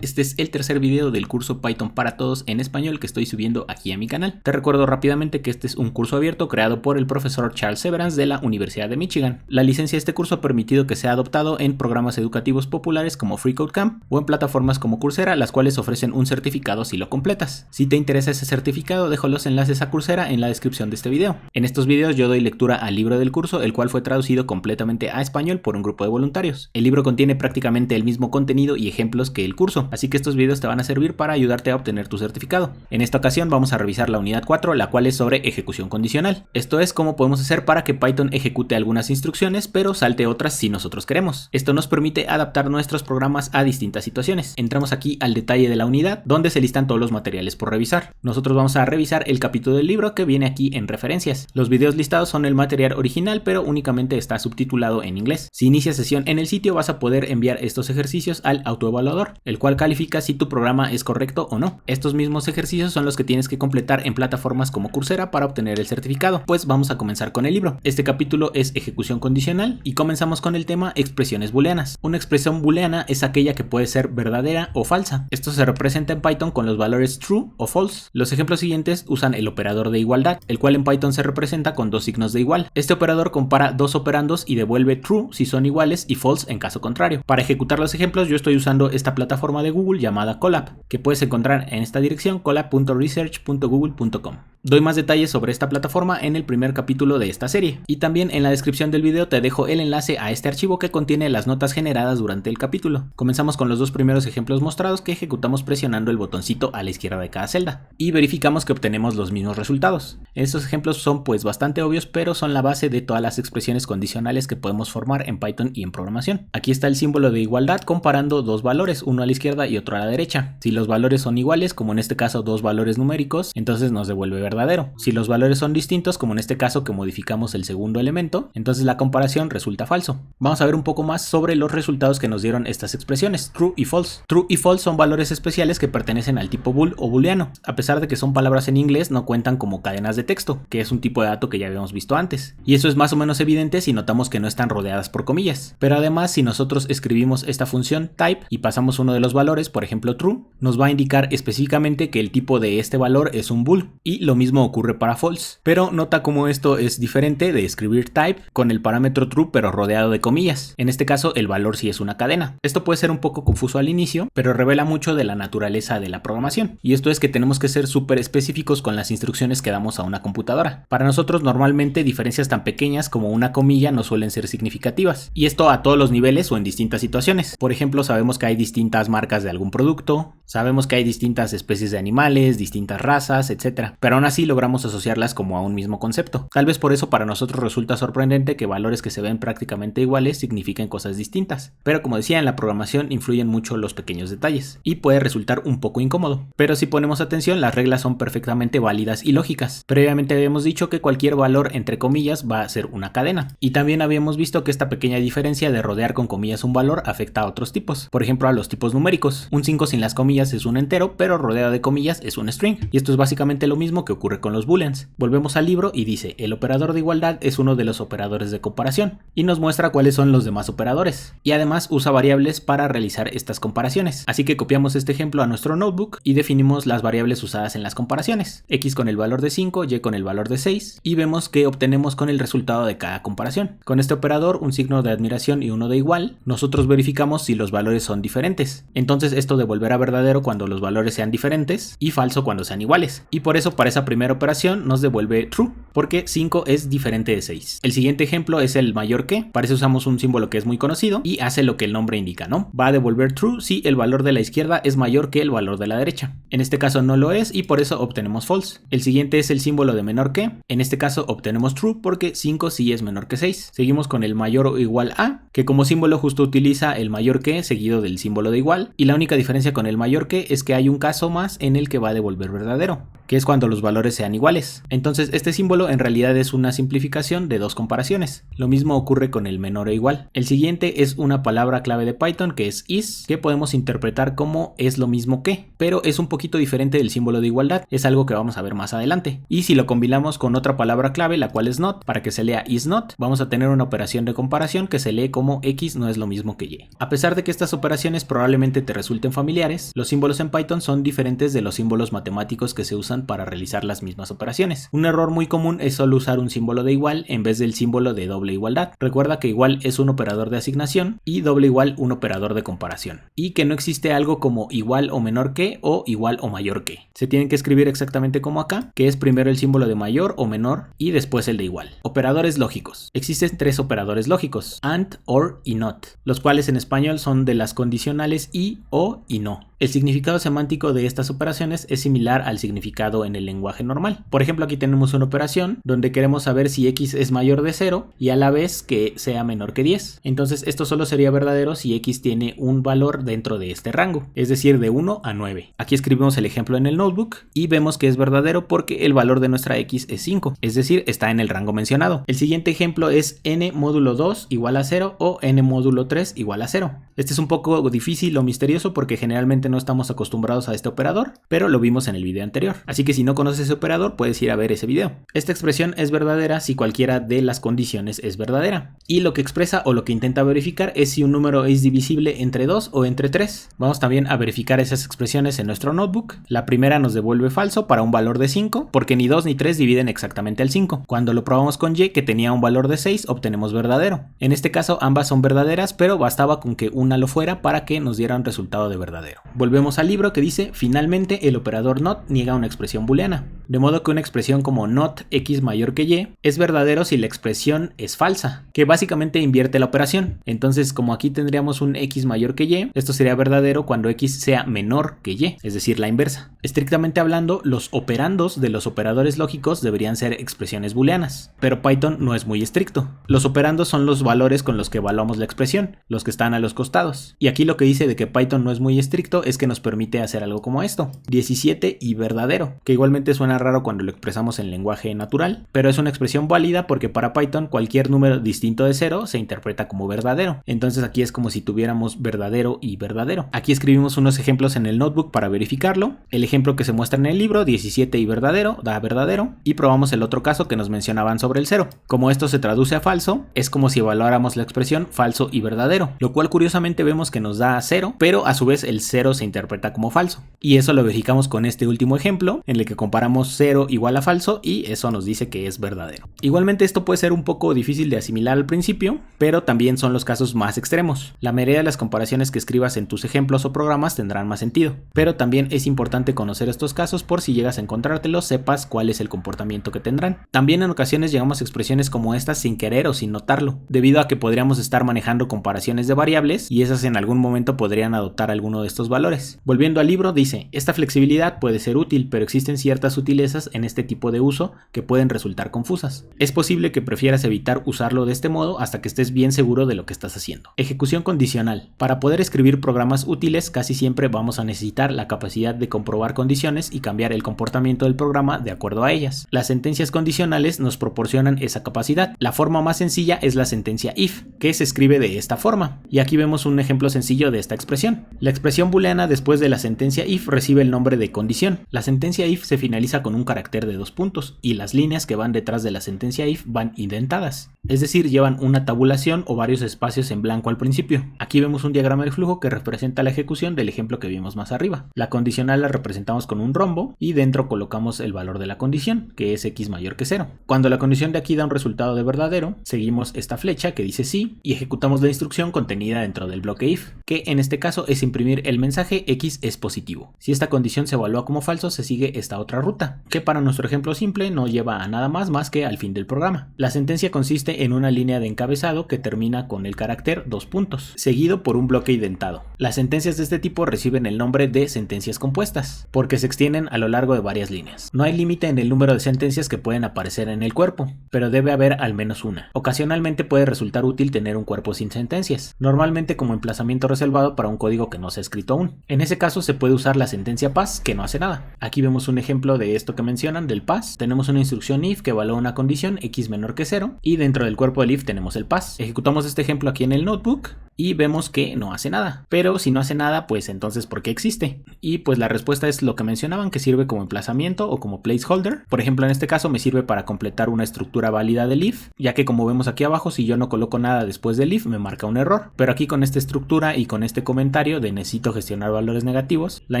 Este es el tercer video del curso Python para Todos en español que estoy subiendo aquí a mi canal. Te recuerdo rápidamente que este es un curso abierto creado por el profesor Charles Severance de la Universidad de Michigan. La licencia de este curso ha permitido que sea adoptado en programas educativos populares como FreeCodeCamp o en plataformas como Coursera, las cuales ofrecen un certificado si lo completas. Si te interesa ese certificado, dejo los enlaces a Coursera en la descripción de este video. En estos videos yo doy lectura al libro del curso, el cual fue traducido completamente a español por un grupo de voluntarios. El libro contiene prácticamente el mismo contenido y ejemplos que el curso, así que estos videos te van a servir para ayudarte a obtener tu certificado. En esta ocasión vamos a revisar la unidad 4, la cual es sobre ejecución condicional. Esto es cómo podemos hacer para que Python ejecute algunas instrucciones, pero salte otras si nosotros queremos. Esto nos permite adaptar nuestros programas a distintas situaciones. Entramos aquí al detalle de la unidad, donde se listan todos los materiales por revisar. Nosotros vamos a revisar el capítulo del libro que viene aquí en referencias. Los videos listados son el material original, pero únicamente está subtitulado en inglés. Si inicias sesión en el sitio, vas a poder enviar estos ejercicios al autoevaluador, el cual califica si tu programa es correcto o no. Estos mismos ejercicios son los que tienes que completar en plataformas como Coursera para obtener el certificado. Pues vamos a comenzar con el libro. Este capítulo es ejecución condicional y comenzamos con el tema expresiones booleanas. Una expresión booleana es aquella que puede ser verdadera o falsa. Esto se representa en Python con los valores true o false. Los ejemplos siguientes usan el operador de igualdad, el cual en Python se representa con dos signos de igual. Este operador compara dos operandos y devuelve true si son iguales y false en caso contrario. Para ejecutar los ejemplos yo estoy usando esta plataforma de Google llamada Colab, que puedes encontrar en esta dirección colab.research.google.com. Doy más detalles sobre esta plataforma en el primer capítulo de esta serie, y también en la descripción del video te dejo el enlace a este archivo que contiene las notas generadas durante el capítulo. Comenzamos con los dos primeros ejemplos mostrados que ejecutamos presionando el botoncito a la izquierda de cada celda, y verificamos que obtenemos los mismos resultados. Estos ejemplos son pues bastante obvios, pero son la base de todas las expresiones condicionales que podemos formar en Python y en programación. Aquí está el símbolo de igualdad comparando dos valores, uno a la izquierda y otro a la derecha. Si los valores son iguales, como en este caso dos valores numéricos, entonces nos devuelve verdadero. Si los valores son distintos, como en este caso que modificamos el segundo elemento, entonces la comparación resulta falso. Vamos a ver un poco más sobre los resultados que nos dieron estas expresiones, true y false. True y false son valores especiales que pertenecen al tipo bool o booleano. A pesar de que son palabras en inglés, no cuentan como cadenas de texto, que es un tipo de dato que ya habíamos visto antes. Y eso es más o menos evidente si notamos que no están rodeadas por comillas. Pero además, si nosotros escribimos esta función type y pasamos uno de los valores, por ejemplo true, nos va a indicar específicamente que el tipo de este valor es un bool, y lo mismo ocurre para false. Pero nota cómo esto es diferente de escribir type con el parámetro true pero rodeado de comillas. En este caso el valor sí es una cadena. Esto puede ser un poco confuso al inicio, pero revela mucho de la naturaleza de la programación, y esto es que tenemos que ser súper específicos con las instrucciones que damos a una computadora. Para nosotros normalmente diferencias tan pequeñas como una comilla no suelen ser significativas, y esto a todos los niveles o en distintas situaciones. Por ejemplo, sabemos que hay distintas marcas de algún producto, sabemos que hay distintas especies de animales, distintas razas, etc. Pero aún así logramos asociarlas como a un mismo concepto. Tal vez por eso para nosotros resulta sorprendente que valores que se ven prácticamente iguales signifiquen cosas distintas. Pero como decía, en la programación influyen mucho los pequeños detalles y puede resultar un poco incómodo. Pero si ponemos atención, las reglas son perfectamente válidas y lógicas. Previamente habíamos dicho que cualquier valor entre comillas va a ser una cadena. Y también habíamos visto que esta pequeña diferencia de rodear con comillas un valor afecta a otros tipos. Por ejemplo, a los tipos numéricos. Un 5 sin las comillas es un entero, pero rodeado de comillas es un string. Y esto es básicamente lo mismo que ocurre con los booleans. Volvemos al libro y dice, el operador de igualdad es uno de los operadores de comparación, y nos muestra cuáles son los demás operadores. Y además usa variables para realizar estas comparaciones. Así que copiamos este ejemplo a nuestro notebook y definimos las variables usadas en las comparaciones. X con el valor de 5, Y con el valor de 6, y vemos que obtenemos con el resultado de cada comparación. Con este operador, un signo de admiración y uno de igual, nosotros verificamos si los valores son diferentes. Entonces esto devolverá verdadero cuando los valores sean diferentes y falso cuando sean iguales. Y por eso para esa primera operación nos devuelve true, porque 5 es diferente de 6. El siguiente ejemplo es el mayor que. Para eso usamos un símbolo que es muy conocido y hace lo que el nombre indica, ¿no? Va a devolver true si el valor de la izquierda es mayor que el valor de la derecha. En este caso no lo es y por eso obtenemos false. El siguiente es el símbolo de menor que. En este caso obtenemos true porque 5 sí es menor que 6. Seguimos con el mayor o igual a, que como símbolo justo utiliza el mayor que seguido del símbolo de igual, y la única diferencia con el mayor que es que hay un caso más en el que va a devolver verdadero. que es cuando los valores sean iguales. Entonces este símbolo en realidad es una simplificación de dos comparaciones. Lo mismo ocurre con el menor o igual. El siguiente es una palabra clave de Python que es is, que podemos interpretar como es lo mismo que, pero es un poquito diferente del símbolo de igualdad, es algo que vamos a ver más adelante. Y si lo combinamos con otra palabra clave, la cual es not, para que se lea is not, vamos a tener una operación de comparación que se lee como x no es lo mismo que y. A pesar de que estas operaciones probablemente te resulten familiares, los símbolos en Python son diferentes de los símbolos matemáticos que se usan para realizar las mismas operaciones. Un error muy común es solo usar un símbolo de igual en vez del símbolo de doble igualdad. Recuerda que igual es un operador de asignación y doble igual un operador de comparación, y que no existe algo como igual o menor que o igual o mayor que. Se tienen que escribir exactamente como acá, que es primero el símbolo de mayor o menor y después el de igual. Operadores lógicos. Existen tres operadores lógicos: AND, OR y NOT, los cuales en español son de las condicionales y, o y no. El significado semántico de estas operaciones es similar al significado en el lenguaje normal. Por ejemplo, aquí tenemos una operación donde queremos saber si x es mayor de 0 y a la vez que sea menor que 10. Entonces esto solo sería verdadero si x tiene un valor dentro de este rango, es decir, de 1 a 9. Aquí escribimos el ejemplo en el notebook y vemos que es verdadero porque el valor de nuestra x es 5, es decir, está en el rango mencionado. El siguiente ejemplo es n módulo 2 igual a 0 o n módulo 3 igual a 0. Este es un poco difícil o misterioso porque generalmente no estamos acostumbrados a este operador, pero lo vimos en el video anterior. Así que si no conoces ese operador, puedes ir a ver ese video. Esta expresión es verdadera si cualquiera de las condiciones es verdadera. Y lo que expresa o lo que intenta verificar es si un número es divisible entre 2 o entre 3. Vamos también a verificar esas expresiones en nuestro notebook. La primera nos devuelve falso para un valor de 5, porque ni 2 ni 3 dividen exactamente al 5. Cuando lo probamos con y, que tenía un valor de 6, obtenemos verdadero. En este caso ambas son verdaderas, pero bastaba con que una lo fuera para que nos diera un resultado de verdadero. Volvemos al libro que dice: finalmente el operador not niega una expresión booleana, de modo que una expresión como not x mayor que y es verdadero si la expresión es falsa, que básicamente invierte la operación. Entonces, como aquí tendríamos un x mayor que y, esto sería verdadero cuando x sea menor que y, es decir, la inversa. Estrictamente hablando, los operandos de los operadores lógicos deberían ser expresiones booleanas, pero Python no es muy estricto. Los operandos son los valores con los que evaluamos la expresión, los que están a los costados. Y aquí lo que dice de que Python no es muy estricto es que nos permite hacer algo como esto: 17 y verdadero, que igualmente suena raro cuando lo expresamos en lenguaje natural, pero es una expresión válida porque para Python cualquier número distinto de 0 se interpreta como verdadero. Entonces aquí es como si tuviéramos verdadero y verdadero. Aquí escribimos unos ejemplos en el notebook para verificarlo. El ejemplo que se muestra en el libro, 17 y verdadero, da verdadero, y probamos el otro caso que nos mencionaban sobre el 0. Como esto se traduce a falso, es como si evaluáramos la expresión falso y verdadero, lo cual curiosamente vemos que nos da 0, pero a su vez el 0 se interpreta como falso. Y eso lo verificamos con este último ejemplo, en el que comparamos 0 igual a falso y eso nos dice que es verdadero. Igualmente esto puede ser un poco difícil de asimilar al principio, pero también son los casos más extremos. La mayoría de las comparaciones que escribas en tus ejemplos o programas tendrán más sentido, pero también es importante conocer estos casos por si llegas a encontrártelos, sepas cuál es el comportamiento que tendrán. También en ocasiones llegamos a expresiones como estas sin querer o sin notarlo, debido a que podríamos estar manejando comparaciones de variables y esas en algún momento podrían adoptar alguno de estos valores. Volviendo al libro, dice: esta flexibilidad puede ser útil, pero existen ciertas sutilezas en este tipo de uso que pueden resultar confusas. Es posible que prefieras evitar usarlo de este modo hasta que estés bien seguro de lo que estás haciendo. Ejecución condicional. Para poder escribir programas útiles, casi siempre vamos a necesitar la capacidad de comprobar condiciones y cambiar el comportamiento del programa de acuerdo a ellas. Las sentencias condicionales nos proporcionan esa capacidad. La forma más sencilla es la sentencia if, que se escribe de esta forma. Y aquí vemos un ejemplo sencillo de esta expresión. La expresión booleana después de la sentencia if recibe el nombre de condición. La sentencia if se finaliza con un carácter de 2 puntos y las líneas que van detrás de la sentencia if van indentadas, es decir, llevan una tabulación o varios espacios en blanco al principio. Aquí vemos un diagrama de flujo que representa la ejecución del ejemplo que vimos más arriba. La condicional la representamos con un rombo y dentro colocamos el valor de la condición, que es x mayor que 0. Cuando la condición de aquí da un resultado de verdadero, seguimos esta flecha que dice sí y ejecutamos la instrucción contenida dentro del bloque if, que en este caso es imprimir el mensaje x es positivo. Si esta condición se evalúa como falso, se sigue esta otra ruta, que para nuestro ejemplo simple no lleva a nada más que al fin del programa. La sentencia consiste en una línea de encabezado que termina con el carácter 2 puntos, seguido por un bloque indentado. Las sentencias de este tipo reciben el nombre de sentencias compuestas, porque se extienden a lo largo de varias líneas. No hay límite en el número de sentencias que pueden aparecer en el cuerpo, pero debe haber al menos una. Ocasionalmente puede resultar útil tener un cuerpo sin sentencias, normalmente como emplazamiento reservado para un código que no se ha escrito aún. En ese caso se puede usar la sentencia pass, que no hace nada. Aquí vemos un ejemplo de esto que mencionan del pass, tenemos una instrucción if que evalúa una condición x menor que 0 y dentro del cuerpo del if tenemos el pass. Ejecutamos este ejemplo aquí en el notebook y vemos que no hace nada. Pero si no hace nada, pues entonces ¿por qué existe? Y pues la respuesta es lo que mencionaban, que sirve como emplazamiento o como placeholder. Por ejemplo, en este caso me sirve para completar una estructura válida del if, ya que como vemos aquí abajo, si yo no coloco nada después del if me marca un error. Pero aquí con esta estructura y con este comentario de necesito gestionar valores negativos, la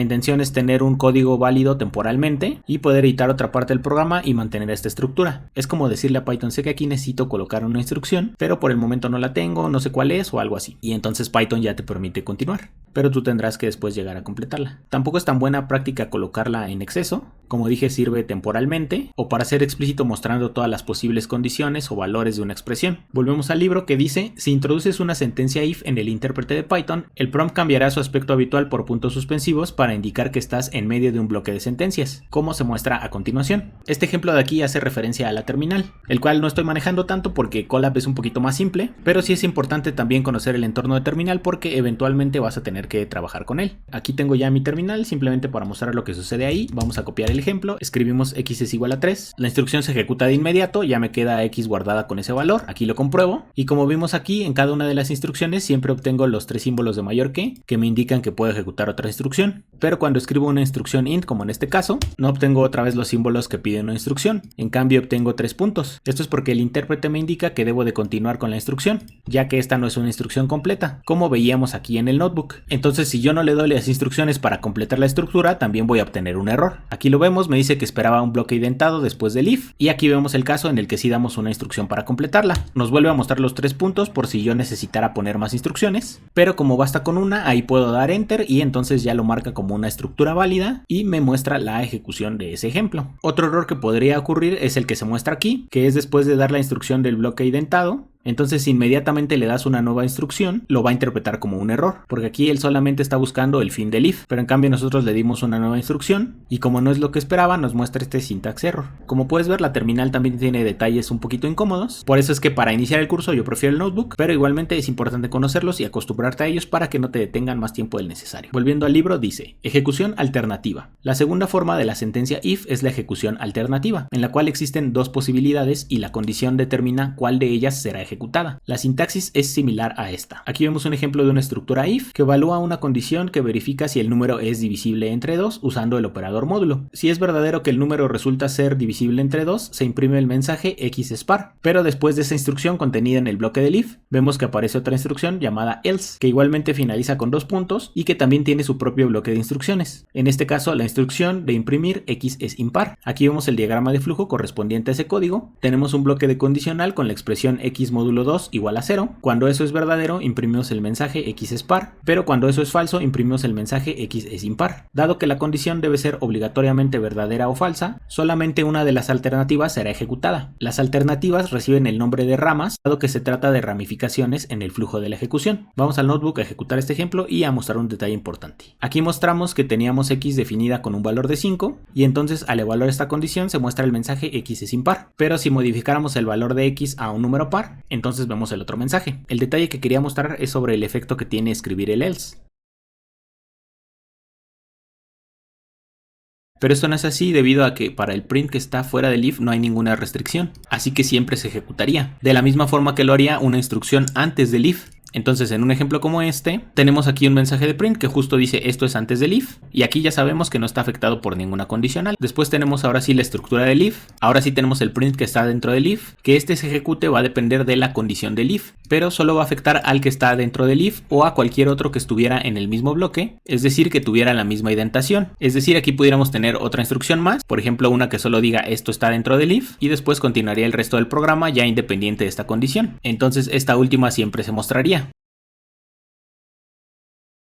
intención es tener un código válido temporalmente y poder editar otra parte del programa y mantener esta estructura. Es como decirle a Python, sé que aquí necesito colocar una instrucción, pero por el momento no la tengo, no sé cuál es o algo así. Y entonces Python ya te permite continuar, pero tú tendrás que después llegar a completarla. Tampoco es tan buena práctica colocarla en exceso. Como dije, sirve temporalmente o para ser explícito mostrando todas las posibles condiciones o valores de una expresión. Volvemos al libro que dice, si introduces una sentencia if en el intérprete de Python, el prompt cambiará su aspecto habitual por puntos suspensivos para indicar que estás en medio de un bloque de sentencias, como se muestra a continuación. Este ejemplo de aquí hace referencia a la terminal, el cual no estoy manejando tanto porque Colab es un poquito más simple, pero sí es importante también conocer el entorno de terminal porque eventualmente vas a tener que trabajar con él. Aquí tengo ya mi terminal, simplemente para mostrar lo que sucede ahí, vamos a copiar el ejemplo, escribimos x es igual a 3, la instrucción se ejecuta de inmediato, ya me queda x guardada con ese valor, aquí lo compruebo, y como vimos aquí, en cada una de las instrucciones siempre obtengo los 3 símbolos de mayor que me indican que puedo ejecutar otra instrucción, pero cuando escribo una instrucción int, como en este caso, no obtengo otra vez los símbolos que pide una instrucción, en cambio obtengo 3 puntos. Esto es porque el intérprete me indica que debo de continuar con la instrucción, ya que esta no es una instrucción completa, como veíamos aquí en el notebook. Entonces si yo no le doy las instrucciones para completar la estructura, también voy a obtener un error. Aquí lo vemos, me dice que esperaba un bloque identado después del if, y aquí vemos el caso en el que sí damos una instrucción para completarla. Nos vuelve a mostrar los 3 puntos por si yo necesitara poner más instrucciones, pero como basta con una, ahí puedo dar enter y entonces ya lo marca como una estructura válida y me muestra la ejecución de ese ejemplo. Otro error que podría ocurrir es el que se muestra aquí, que es después de dar la instrucción del bloque identado. Entonces si inmediatamente le das una nueva instrucción, lo va a interpretar como un error, porque aquí él solamente está buscando el fin del if, pero en cambio nosotros le dimos una nueva instrucción y como no es lo que esperaba, nos muestra este syntax error. Como puedes ver, la terminal también tiene detalles un poquito incómodos, por eso es que para iniciar el curso yo prefiero el notebook, pero igualmente es importante conocerlos y acostumbrarte a ellos para que no te detengan más tiempo del necesario. Volviendo al libro, dice, ejecución alternativa. La segunda forma de la sentencia if es la ejecución alternativa, en la cual existen dos posibilidades y la condición determina cuál de ellas será ejecutada. La sintaxis es similar a esta. Aquí vemos un ejemplo de una estructura if que evalúa una condición que verifica si el número es divisible entre 2 usando el operador módulo. Si es verdadero que el número resulta ser divisible entre 2, se imprime el mensaje x es par. Pero después de esa instrucción contenida en el bloque del if, vemos que aparece otra instrucción llamada else, que igualmente finaliza con 2 puntos y que también tiene su propio bloque de instrucciones. En este caso, la instrucción de imprimir x es impar. Aquí vemos el diagrama de flujo correspondiente a ese código. Tenemos un bloque de condicional con la expresión x módulo 2 igual a 0. Cuando eso es verdadero, imprimimos el mensaje x es par, pero cuando eso es falso, imprimimos el mensaje x es impar. Dado que la condición debe ser obligatoriamente verdadera o falsa, solamente una de las alternativas será ejecutada. Las alternativas reciben el nombre de ramas, dado que se trata de ramificaciones en el flujo de la ejecución. Vamos al notebook a ejecutar este ejemplo y a mostrar un detalle importante. Aquí mostramos que teníamos x definida con un valor de 5 y entonces al evaluar esta condición se muestra el mensaje x es impar, pero si modificáramos el valor de x a un número par, entonces vemos el otro mensaje. El detalle que quería mostrar es sobre el efecto que tiene escribir el else. Pero esto no es así debido a que para el print que está fuera del if no hay ninguna restricción, así que siempre se ejecutaría, de la misma forma que lo haría una instrucción antes del if. Entonces en un ejemplo como este, tenemos aquí un mensaje de print que justo dice esto es antes del if, y aquí ya sabemos que no está afectado por ninguna condicional. Después tenemos ahora sí la estructura del if, ahora sí tenemos el print que está dentro del if, que este se ejecute va a depender de la condición del if, pero solo va a afectar al que está dentro del if o a cualquier otro que estuviera en el mismo bloque, es decir que tuviera la misma indentación. Es decir, aquí pudiéramos tener otra instrucción más, por ejemplo una que solo diga esto está dentro del if, y después continuaría el resto del programa ya independiente de esta condición. Entonces esta última siempre se mostraría.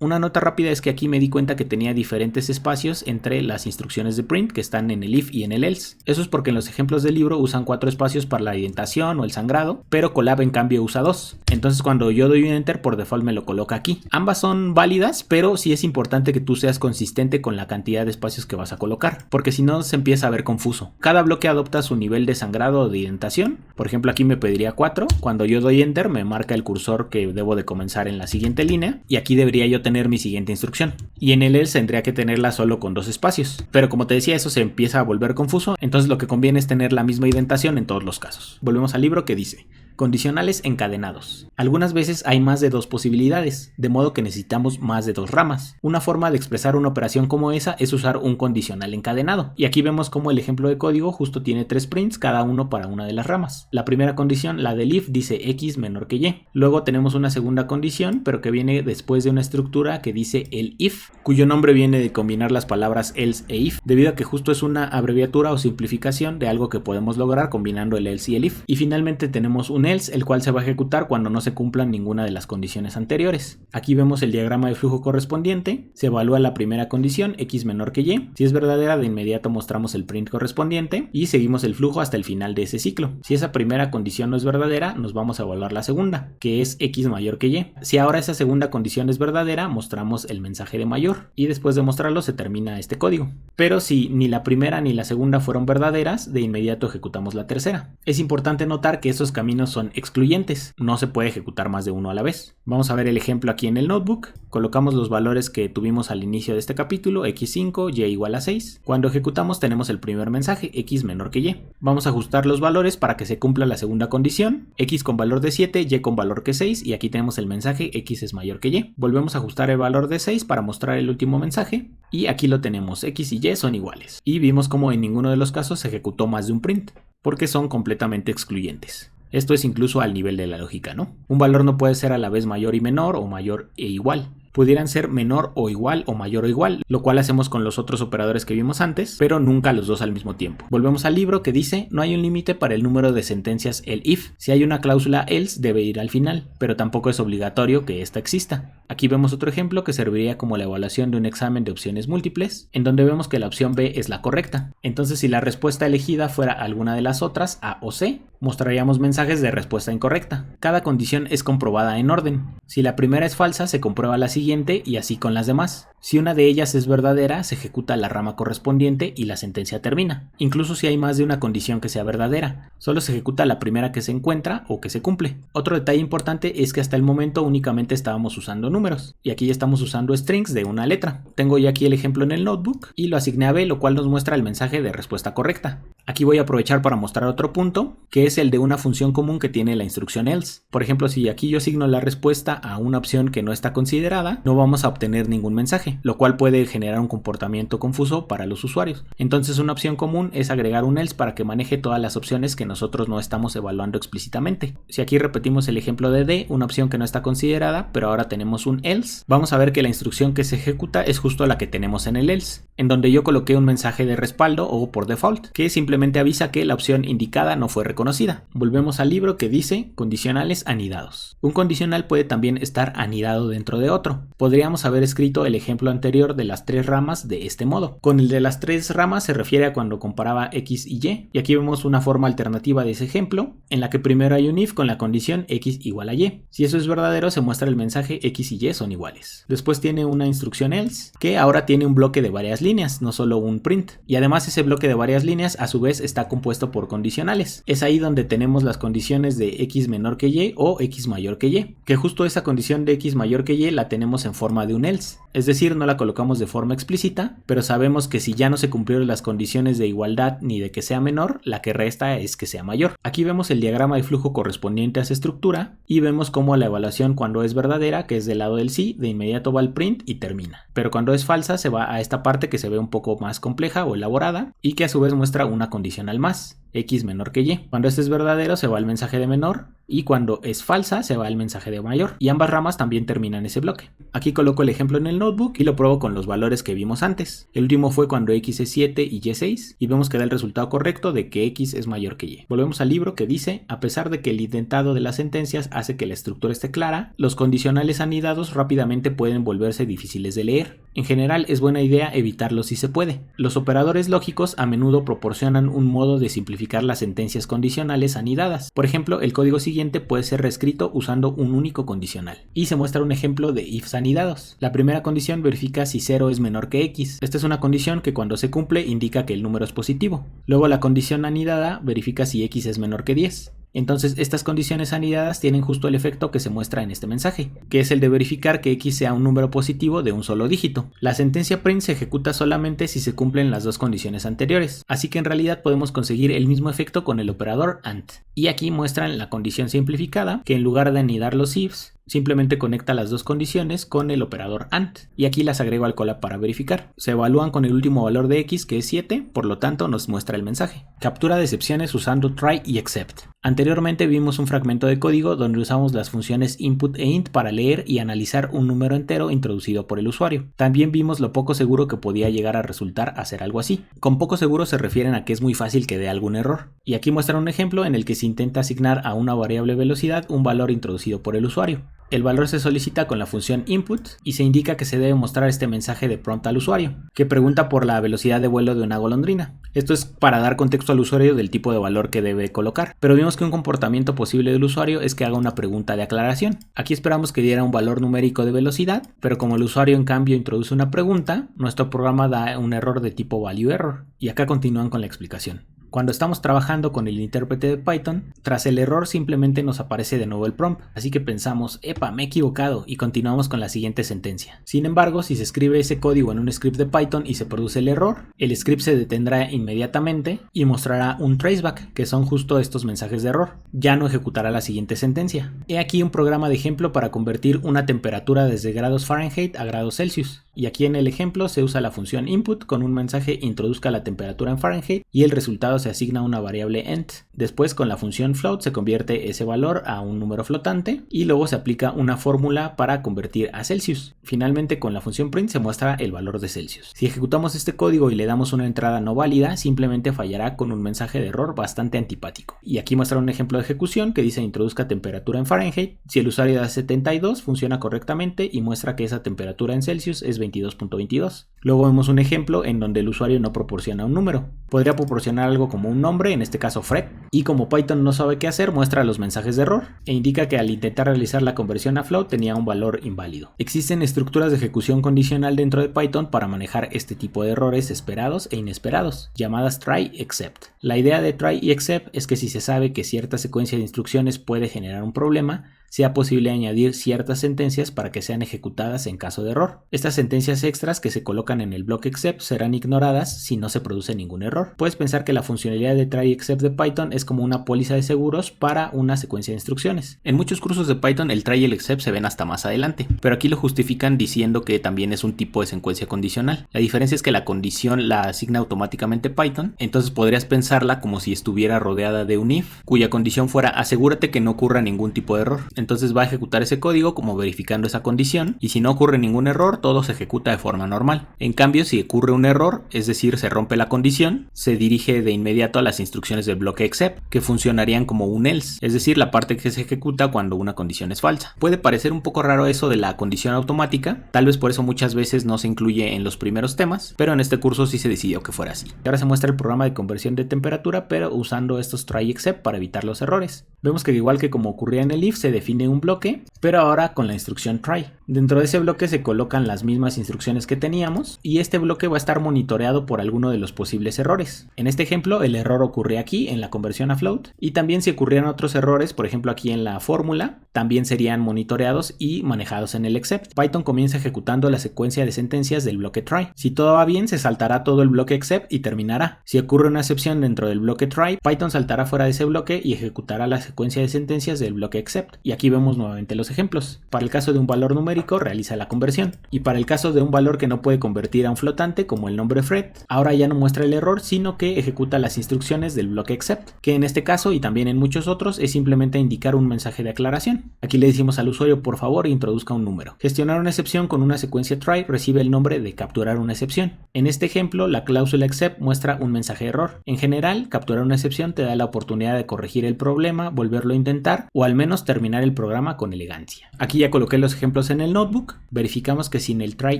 Una nota rápida es que aquí me di cuenta que tenía diferentes espacios entre las instrucciones de print que están en el if y en el else. Eso es porque en los ejemplos del libro usan 4 espacios para la indentación o el sangrado, pero Colab en cambio usa 2. Entonces cuando yo doy un enter por default me lo coloca aquí. Ambas son válidas, pero sí es importante que tú seas consistente con la cantidad de espacios que vas a colocar, porque si no se empieza a ver confuso. Cada bloque adopta su nivel de sangrado o de indentación. Por ejemplo aquí me pediría 4. Cuando yo doy enter me marca el cursor que debo de comenzar en la siguiente línea, y aquí debería yo tener tener mi siguiente instrucción. Y en el else tendría que tenerla solo con 2 espacios. Pero como te decía, eso se empieza a volver confuso, entonces lo que conviene es tener la misma indentación en todos los casos. Volvemos al libro que dice: condicionales encadenados. Algunas veces hay más de 2 posibilidades, de modo que necesitamos más de 2 ramas. Una forma de expresar una operación como esa es usar un condicional encadenado. Y aquí vemos cómo el ejemplo de código justo tiene 3 prints, cada uno para una de las ramas. La primera condición, la del if, dice x menor que y. Luego tenemos una segunda condición, pero que viene después de una estructura que dice el if, cuyo nombre viene de combinar las palabras else e if, debido a que justo es una abreviatura o simplificación de algo que podemos lograr combinando el else y el if. Y finalmente tenemos un else, el cual se va a ejecutar cuando no se cumplan ninguna de las condiciones anteriores. Aquí vemos el diagrama de flujo correspondiente, se evalúa la primera condición, x menor que y. Si es verdadera, de inmediato mostramos el print correspondiente y seguimos el flujo hasta el final de ese ciclo. Si esa primera condición no es verdadera, nos vamos a evaluar la segunda, que es x mayor que y. Si ahora esa segunda condición es verdadera, mostramos el mensaje de mayor y después de mostrarlo se termina este código. Pero si ni la primera ni la segunda fueron verdaderas, de inmediato ejecutamos la tercera. Es importante notar que esos caminos son excluyentes, no se puede ejecutar más de uno a la vez. Vamos a ver el ejemplo aquí en el notebook. Colocamos los valores que tuvimos al inicio de este capítulo, x5, y igual a 6. Cuando ejecutamos tenemos el primer mensaje, x menor que y. Vamos a ajustar los valores para que se cumpla la segunda condición, x con valor de 7, y con valor que 6, y aquí tenemos el mensaje x es mayor que y. Volvemos a ajustar el valor de 6 para mostrar el último mensaje, y aquí lo tenemos, x y y son iguales. Y vimos como en ninguno de los casos se ejecutó más de un print, porque son completamente excluyentes. Esto es incluso al nivel de la lógica, ¿no? Un valor no puede ser a la vez mayor y menor o mayor e igual. Pudieran ser menor o igual o mayor o igual, lo cual hacemos con los otros operadores que vimos antes, pero nunca los dos al mismo tiempo. Volvemos al libro que dice: no hay un límite para el número de sentencias el if. Si hay una cláusula else debe ir al final, pero tampoco es obligatorio que ésta exista. Aquí vemos otro ejemplo que serviría como la evaluación de un examen de opciones múltiples, en donde vemos que la opción B es la correcta. Entonces, si la respuesta elegida fuera alguna de las otras, A o C, mostraríamos mensajes de respuesta incorrecta. Cada condición es comprobada en orden. Si la primera es falsa, se comprueba la siguiente y así con las demás. Si una de ellas es verdadera, se ejecuta la rama correspondiente y la sentencia termina. Incluso si hay más de una condición que sea verdadera, solo se ejecuta la primera que se encuentra o que se cumple. Otro detalle importante es que hasta el momento únicamente estábamos usando números, y aquí ya estamos usando strings de una letra. Tengo ya aquí el ejemplo en el notebook y lo asigné a B, lo cual nos muestra el mensaje de respuesta correcta. Aquí voy a aprovechar para mostrar otro punto, que es el de una función común que tiene la instrucción else. Por ejemplo, si aquí yo asigno la respuesta a una opción que no está considerada, no vamos a obtener ningún mensaje, lo cual puede generar un comportamiento confuso para los usuarios. Entonces, una opción común es agregar un else para que maneje todas las opciones que nosotros no estamos evaluando explícitamente. Si aquí repetimos el ejemplo de D, una opción que no está considerada, pero ahora tenemos un else, vamos a ver que la instrucción que se ejecuta es justo la que tenemos en el else, en donde yo coloqué un mensaje de respaldo o por default, que simplemente avisa que la opción indicada no fue reconocida. Volvemos al libro que dice condicionales anidados. Un condicional puede también estar anidado dentro de otro. Podríamos haber escrito el ejemplo anterior de las 3 ramas de este modo. Con el de las 3 ramas se refiere a cuando comparaba x y y aquí vemos una forma alternativa de ese ejemplo, en la que primero hay un if con la condición x igual a y. Si eso es verdadero, se muestra el mensaje x y y son iguales. Después tiene una instrucción else, que ahora tiene un bloque de varias líneas, no solo un print. Y además ese bloque de varias líneas a su vez está compuesto por condicionales. Es ahí donde tenemos las condiciones de x menor que y o x mayor que y, que justo esa condición de x mayor que y la tenemos en forma de un else. Es decir, no la colocamos de forma explícita, pero sabemos que si ya no se cumplieron las condiciones de igualdad ni de que sea menor, la que resta es que sea mayor. Aquí vemos el diagrama de flujo correspondiente a esa estructura y vemos cómo la evaluación cuando es verdadera, que es del lado del sí, de inmediato va al print y termina. Pero cuando es falsa se va a esta parte que se ve un poco más compleja o elaborada y que a su vez muestra una condicional más, x menor que y. Cuando este es verdadero se va al mensaje de menor y cuando es falsa se va al mensaje de mayor, y ambas ramas también terminan ese bloque. Aquí coloco el ejemplo en el notebook y lo pruebo con los valores que vimos antes. El último fue cuando x es 7 y y 6 y vemos que da el resultado correcto de que x es mayor que y. Volvemos al libro que dice: a pesar de que el indentado de las sentencias hace que la estructura esté clara, los condicionales anidados rápidamente pueden volverse difíciles de leer. En general es buena idea evitarlos si se puede. Los operadores lógicos a menudo proporcionan un modo de simplificar las sentencias condicionales anidadas. Por ejemplo, el código siguiente puede ser reescrito usando un único condicional. Y se muestra un ejemplo de ifs anidados. La primera condición verifica si 0 es menor que x. Esta es una condición que cuando se cumple indica que el número es positivo. Luego la condición anidada verifica si x es menor que 10. Entonces estas condiciones anidadas tienen justo el efecto que se muestra en este mensaje, que es el de verificar que x sea un número positivo de un solo dígito. La sentencia print se ejecuta solamente si se cumplen las dos condiciones anteriores, así que en realidad podemos conseguir el mismo efecto con el operador AND. Y aquí muestran la condición simplificada, que en lugar de anidar los ifs, simplemente conecta las dos condiciones con el operador AND, y aquí las agrego al Colab para verificar. Se evalúan con el último valor de x, que es 7, por lo tanto nos muestra el mensaje. Captura de excepciones usando try y except. Anteriormente vimos un fragmento de código donde usamos las funciones input e int para leer y analizar un número entero introducido por el usuario. También vimos lo poco seguro que podía llegar a resultar hacer algo así. Con poco seguro se refieren a que es muy fácil que dé algún error. Y aquí muestran un ejemplo en el que se intenta asignar a una variable velocidad un valor introducido por el usuario. El valor se solicita con la función input y se indica que se debe mostrar este mensaje de prompt al usuario, que pregunta por la velocidad de vuelo de una golondrina. Esto es para dar contexto al usuario del tipo de valor que debe colocar, pero vimos que un comportamiento posible del usuario es que haga una pregunta de aclaración. Aquí esperamos que diera un valor numérico de velocidad, pero como el usuario en cambio introduce una pregunta, nuestro programa da un error de tipo value error, y acá continúan con la explicación. Cuando estamos trabajando con el intérprete de Python, tras el error simplemente nos aparece de nuevo el prompt, así que pensamos, epa, me he equivocado, y continuamos con la siguiente sentencia. Sin embargo, si se escribe ese código en un script de Python y se produce el error, el script se detendrá inmediatamente y mostrará un traceback, que son justo estos mensajes de error. Ya no ejecutará la siguiente sentencia. He aquí un programa de ejemplo para convertir una temperatura desde grados Fahrenheit a grados Celsius. Y aquí en el ejemplo se usa la función input con un mensaje introduzca la temperatura en Fahrenheit y el resultado se asigna a una variable int. Después con la función float se convierte ese valor a un número flotante y luego se aplica una fórmula para convertir a Celsius. Finalmente con la función print se muestra el valor de Celsius. Si ejecutamos este código y le damos una entrada no válida, simplemente fallará con un mensaje de error bastante antipático. Y aquí muestra un ejemplo de ejecución que dice introduzca temperatura en Fahrenheit. Si el usuario da 72 funciona correctamente y muestra que esa temperatura en Celsius es 22.22. Luego vemos un ejemplo en donde el usuario no proporciona un número. Podría proporcionar algo como un nombre, en este caso Fred, y como Python no sabe qué hacer, muestra los mensajes de error e indica que al intentar realizar la conversión a float tenía un valor inválido. Existen estructuras de ejecución condicional dentro de Python para manejar este tipo de errores esperados e inesperados, llamadas try y except. La idea de try y except es que si se sabe que cierta secuencia de instrucciones puede generar un problema, sea posible añadir ciertas sentencias para que sean ejecutadas en caso de error. Estas sentencias extras que se colocan en el bloque except serán ignoradas si no se produce ningún error. Puedes pensar que la funcionalidad de try except de Python es como una póliza de seguros para una secuencia de instrucciones. En muchos cursos de Python el try y el except se ven hasta más adelante, pero aquí lo justifican diciendo que también es un tipo de secuencia condicional. La diferencia es que la condición la asigna automáticamente Python, entonces podrías pensarla como si estuviera rodeada de un if, cuya condición fuera asegúrate que no ocurra ningún tipo de error. Entonces va a ejecutar ese código como verificando esa condición y si no ocurre ningún error todo se ejecuta de forma normal. En cambio si ocurre un error, es decir se rompe la condición, se dirige de inmediato a las instrucciones del bloque except que funcionarían como un else, es decir la parte que se ejecuta cuando una condición es falsa. Puede parecer un poco raro eso de la condición automática, tal vez por eso muchas veces no se incluye en los primeros temas, pero en este curso sí se decidió que fuera así. Y ahora se muestra el programa de conversión de temperatura pero usando estos try except para evitar los errores. Vemos que igual que como ocurría en el if se define un bloque, pero ahora con la instrucción try. Dentro de ese bloque se colocan las mismas instrucciones que teníamos y este bloque va a estar monitoreado por alguno de los posibles errores. En este ejemplo el error ocurre aquí en la conversión a float y también si ocurrieran otros errores, por ejemplo aquí en la fórmula, también serían monitoreados y manejados en el except. Python comienza ejecutando la secuencia de sentencias del bloque try. Si todo va bien se saltará todo el bloque except y terminará. Si ocurre una excepción dentro del bloque try, Python saltará fuera de ese bloque y ejecutará la secuencia de sentencias del bloque except. Y aquí vemos nuevamente los ejemplos. Para el caso de un valor numérico realiza la conversión y para el caso de un valor que no puede convertir a un flotante como el nombre Fred, ahora ya no muestra el error sino que ejecuta las instrucciones del bloque except, que en este caso y también en muchos otros es simplemente indicar un mensaje de aclaración. Aquí le decimos al usuario por favor introduzca un número. Gestionar una excepción con una secuencia try recibe el nombre de capturar una excepción. En este ejemplo la cláusula except muestra un mensaje de error. En general capturar una excepción te da la oportunidad de corregir el problema, volverlo a intentar o al menos terminar el programa con elegancia. Aquí ya coloqué los ejemplos en el notebook. Verificamos que sin el try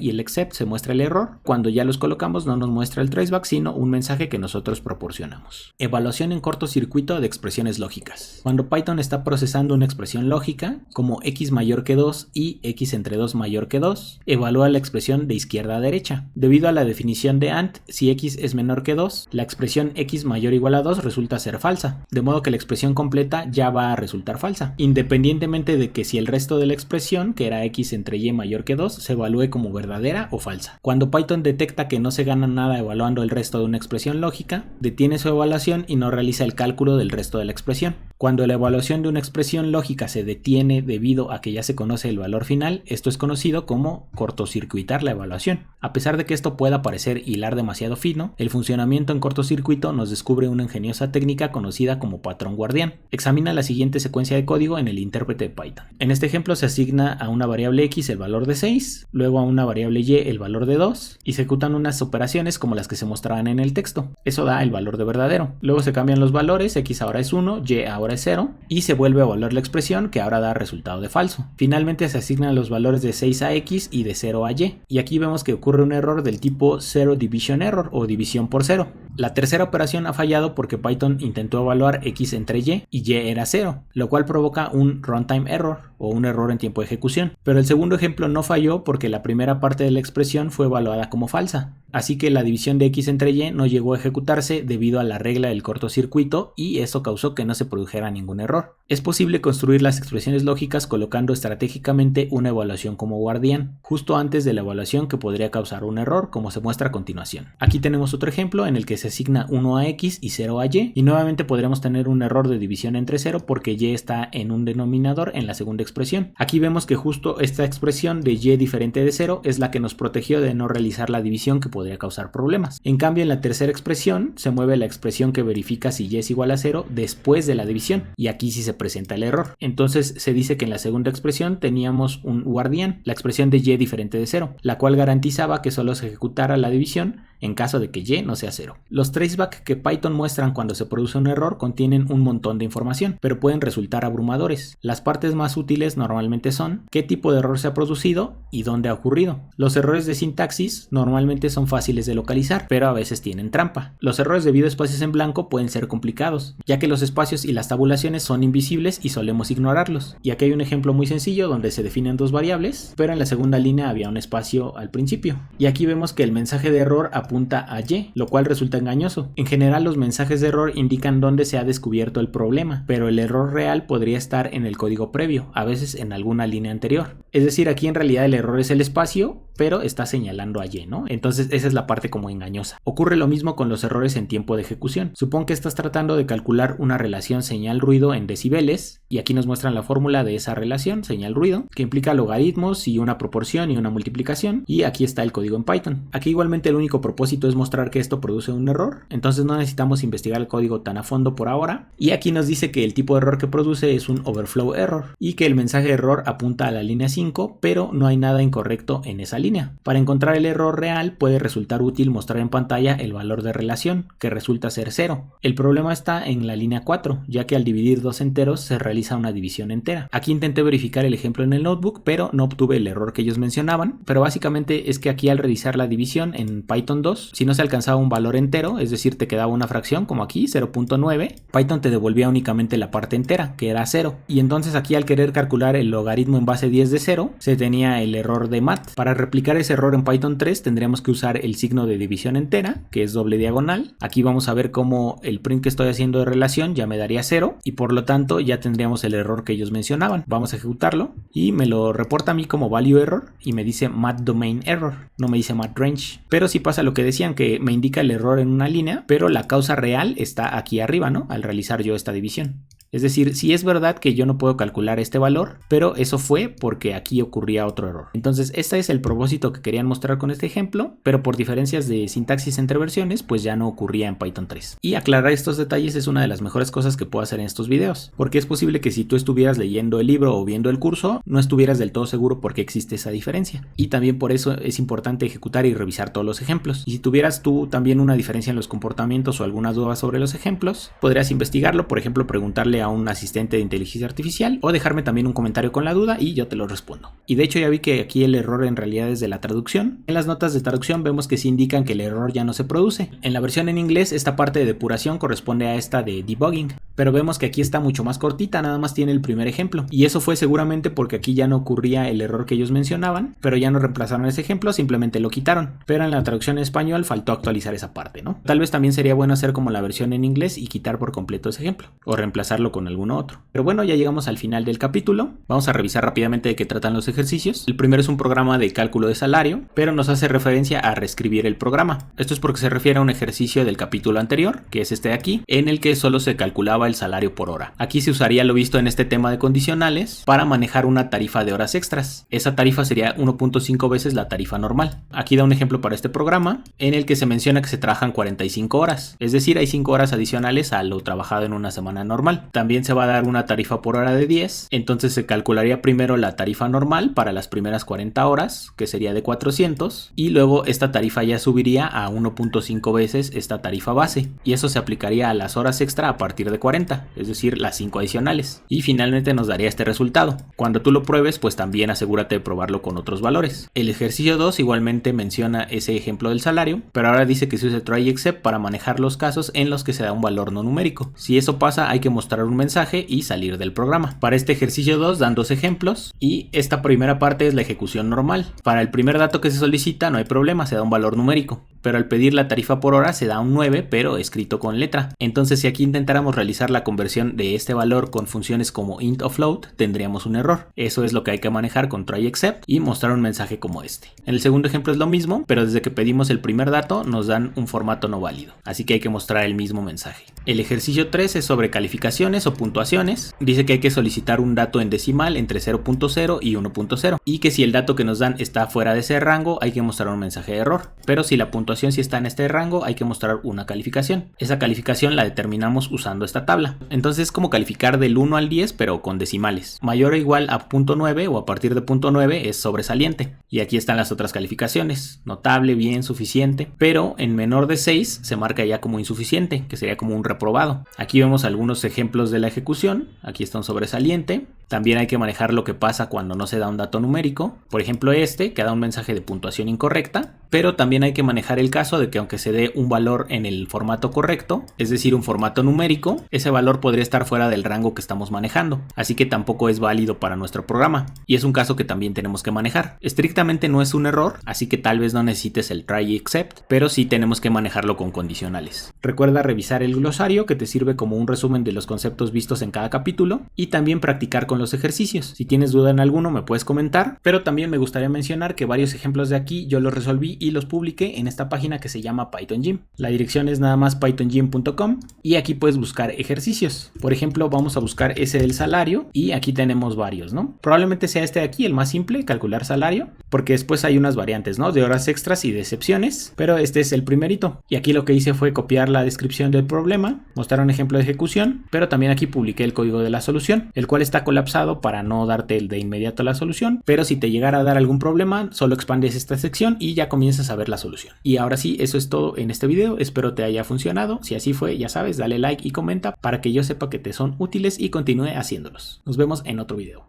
y el except se muestra el error. Cuando ya los colocamos no nos muestra el traceback sino un mensaje mensaje que nosotros proporcionamos. Evaluación en cortocircuito de expresiones lógicas. Cuando Python está procesando una expresión lógica, como x mayor que 2 y x entre 2 mayor que 2, evalúa la expresión de izquierda a derecha. Debido a la definición de AND, si x es menor que 2, la expresión x mayor o igual a 2 resulta ser falsa, de modo que la expresión completa ya va a resultar falsa, independientemente de que si el resto de la expresión, que era x entre y mayor que 2, se evalúe como verdadera o falsa. Cuando Python detecta que no se gana nada evaluando el resto de una expresión lógica, detiene su evaluación y no realiza el cálculo del resto de la expresión. Cuando la evaluación de una expresión lógica se detiene debido a que ya se conoce el valor final, esto es conocido como cortocircuitar la evaluación. A pesar de que esto pueda parecer hilar demasiado fino, el funcionamiento en cortocircuito nos descubre una ingeniosa técnica conocida como patrón guardián. Examina la siguiente secuencia de código en el intérprete de Python. En este ejemplo se asigna a una variable x el valor de 6, luego a una variable y el valor de 2, y se ejecutan unas operaciones como las que se mostraban en el texto. Eso da el valor de verdadero. Luego se cambian los valores, x ahora es 1, y ahora es 0, y se vuelve a evaluar la expresión que ahora da resultado de falso. Finalmente se asignan los valores de 6 a x y de 0 a y aquí vemos que ocurre un error del tipo Zero Division Error o división por 0. La tercera operación ha fallado porque Python intentó evaluar x entre y era 0, lo cual provoca un runtime error o un error en tiempo de ejecución. Pero el segundo ejemplo no falló porque la primera parte de la expresión fue evaluada como falsa, así que la división de x entre y no llegó a ejecutarse debido a la regla del cortocircuito y eso causó que no se produjera ningún error. Es posible construir las expresiones lógicas colocando estratégicamente una evaluación como guardián, justo antes de la evaluación que podría causar un error, como se muestra a continuación. Aquí tenemos otro ejemplo en el que se asigna 1 a x y 0 a y nuevamente podremos tener un error de división entre 0 porque y está en un denominador en la segunda expresión. Aquí vemos que justo esta expresión de y diferente de 0 es la que nos protegió de no realizar la división que podría causar problemas. En cambio, en la tercera expresión se mueve la expresión que verifica si y es igual a 0 después de la división, y aquí sí se presenta el error. Entonces se dice que en la segunda expresión teníamos un guardián, la expresión de y diferente de 0, la cual garantizaba que solo se ejecutara la división en caso de que y no sea 0. Los traceback que Python muestran cuando se produce un error contienen un montón de información, pero pueden resultar abrumadores. Las partes más útiles normalmente son qué tipo de error se ha producido y dónde ha ocurrido. Los errores de sintaxis normalmente son fáciles de localizar, pero a veces tienen trampa. Los errores debido a espacios en blanco pueden ser complicados, ya que los espacios y las tabulaciones son invisibles y solemos ignorarlos. Y aquí hay un ejemplo muy sencillo donde se definen dos variables, pero en la segunda línea había un espacio al principio. Y aquí vemos que el mensaje de error apunta a y, lo cual resulta engañoso. En general, los mensajes de error indican dónde se ha descubierto el problema, pero el error real podría estar en el código previo, a veces en alguna línea anterior. Es decir, aquí en realidad el error es el espacio, pero está señalando a y, ¿no? Entonces esa es la parte como engañosa. Ocurre lo mismo con los errores en tiempo de ejecución. Supón que estás tratando de calcular una relación señal-ruido en decibeles, y aquí nos muestran la fórmula de esa relación, señal-ruido, que implica logaritmos y una proporción y una multiplicación, y aquí está el código en Python. Aquí igualmente el único propósito es mostrar que esto produce un error, entonces no necesitamos investigar el código tan a fondo por ahora, y aquí nos dice que el tipo de error que produce es un overflow error, y que el mensaje de error apunta a la línea 5, pero no hay nada incorrecto en esa línea. Para encontrar el error real puede resultar útil mostrar en pantalla el valor de relación, que resulta ser 0. El problema está en la línea 4, ya que al dividir dos enteros se realiza una división entera. Aquí intenté verificar el ejemplo en el notebook, pero no obtuve el error que ellos mencionaban, pero básicamente es que aquí al realizar la división en Python 2, si no se alcanzaba un valor entero, es decir, te quedaba una fracción como aquí, 0.9, Python te devolvía únicamente la parte entera, que era 0, y entonces aquí al querer calcular el logaritmo en base 10 de 0, se tenía el error de mat. Para replicar ese error en Python 3 tendríamos que usar el signo de división entera, que es doble diagonal. Aquí vamos a ver cómo el print que estoy haciendo de relación ya me daría 0, y por lo tanto ya tendríamos el error que ellos mencionaban. Vamos a ejecutarlo, y me lo reporta a mí como value error, y me dice mat domain error, no me dice mat range. Pero sí pasa lo que decían, que me indica el error en una línea, pero la causa real está aquí arriba, ¿no? Al realizar yo esta división. Es decir, sí es verdad que yo no puedo calcular este valor, pero eso fue porque aquí ocurría otro error. Entonces, este es el propósito que querían mostrar con este ejemplo, pero por diferencias de sintaxis entre versiones, pues ya no ocurría en Python 3. Y aclarar estos detalles es una de las mejores cosas que puedo hacer en estos videos, porque es posible que si tú estuvieras leyendo el libro o viendo el curso, no estuvieras del todo seguro por qué existe esa diferencia. Y también por eso es importante ejecutar y revisar todos los ejemplos. Y si tuvieras tú también una diferencia en los comportamientos o algunas dudas sobre los ejemplos, podrías investigarlo, por ejemplo, preguntarle a un asistente de inteligencia artificial o dejarme también un comentario con la duda y yo te lo respondo. Y de hecho ya vi que aquí el error en realidad es de la traducción. En las notas de traducción vemos que sí indican que el error ya no se produce. En la versión en inglés esta parte de depuración corresponde a esta de debugging, pero vemos que aquí está mucho más cortita, nada más tiene el primer ejemplo. Y eso fue seguramente porque aquí ya no ocurría el error que ellos mencionaban, pero ya no reemplazaron ese ejemplo, simplemente lo quitaron. Pero en la traducción en español faltó actualizar esa parte, ¿no? Tal vez también sería bueno hacer como la versión en inglés y quitar por completo ese ejemplo, o reemplazarlo con alguno otro. Pero bueno, ya llegamos al final del capítulo. Vamos a revisar rápidamente de qué tratan los ejercicios. El primero es un programa de cálculo de salario, pero nos hace referencia a reescribir el programa. Esto es porque se refiere a un ejercicio del capítulo anterior, que es este de aquí, en el que solo se calculaba el salario por hora. Aquí se usaría lo visto en este tema de condicionales para manejar una tarifa de horas extras. Esa tarifa sería 1.5 veces la tarifa normal. Aquí da un ejemplo para este programa en el que se menciona que se trabajan 45 horas, es decir, hay 5 horas adicionales a lo trabajado en una semana normal. También se va a dar una tarifa por hora de 10, entonces se calcularía primero la tarifa normal para las primeras 40 horas, que sería de 400, y luego esta tarifa ya subiría a 1.5 veces esta tarifa base, y eso se aplicaría a las horas extra a partir de 40, es decir, las 5 adicionales, y finalmente nos daría este resultado. Cuando tú lo pruebes, pues también asegúrate de probarlo con otros valores. El ejercicio 2 igualmente menciona ese ejemplo del salario, pero ahora dice que se use try except para manejar los casos en los que se da un valor no numérico. Si eso pasa, hay que mostrar un mensaje y salir del programa. Para este ejercicio 2 dan dos ejemplos y esta primera parte es la ejecución normal. Para el primer dato que se solicita no hay problema, se da un valor numérico, pero al pedir la tarifa por hora se da un 9 pero escrito con letra. Entonces si aquí intentáramos realizar la conversión de este valor con funciones como int o float, tendríamos un error. Eso es lo que hay que manejar con try except y mostrar un mensaje como este. En el segundo ejemplo es lo mismo, pero desde que pedimos el primer dato nos dan un formato no válido, así que hay que mostrar el mismo mensaje. El ejercicio 3 es sobre calificaciones o puntuaciones. Dice que hay que solicitar un dato en decimal entre 0.0 y 1.0 y que si el dato que nos dan está fuera de ese rango hay que mostrar un mensaje de error, pero si la puntuación sí está en este rango hay que mostrar una calificación. Esa calificación la determinamos usando esta tabla. Entonces es como calificar del 1 al 10 pero con decimales. Mayor o igual a 0.9 o a partir de 0.9 es sobresaliente. Y aquí están las otras calificaciones: notable, bien, suficiente, pero en menor de 6 se marca ya como insuficiente, que sería como un reprobado. Aquí vemos algunos ejemplos de la ejecución. Aquí está un sobresaliente. También hay que manejar lo que pasa cuando no se da un dato numérico. Por ejemplo este, que da un mensaje de puntuación incorrecta, pero también hay que manejar el caso de que aunque se dé un valor en el formato correcto, es decir, un formato numérico, ese valor podría estar fuera del rango que estamos manejando, así que tampoco es válido para nuestro programa, y es un caso que también tenemos que manejar. Estrictamente no es un error, así que tal vez no necesites el try except, pero sí tenemos que manejarlo con condicionales. Recuerda revisar el glosario, que te sirve como un resumen de los conceptos vistos en cada capítulo, y también practicar con los ejercicios. Si tienes duda en alguno me puedes comentar, pero también me gustaría mencionar que varios ejemplos de aquí yo los resolví y los publiqué en esta página que se llama Python Gym. La dirección es nada más pythongym.com y aquí puedes buscar ejercicios. Por ejemplo, vamos a buscar ese del salario y aquí tenemos varios, ¿no? Probablemente sea este de aquí el más simple, calcular salario, porque después hay unas variantes, ¿no? De horas extras y de excepciones, pero este es el primerito. Y aquí lo que hice fue copiar la descripción del problema, mostrar un ejemplo de ejecución, pero también aquí publiqué el código de la solución, el cual está colapsado para no darte de inmediato la solución, pero si te llegara a dar algún problema, solo expandes esta sección y ya comienzas a ver la solución. Y ahora sí, eso es todo en este video, espero te haya funcionado. Si así fue, ya sabes, dale like y comenta para que yo sepa que te son útiles y continúe haciéndolos. Nos vemos en otro video.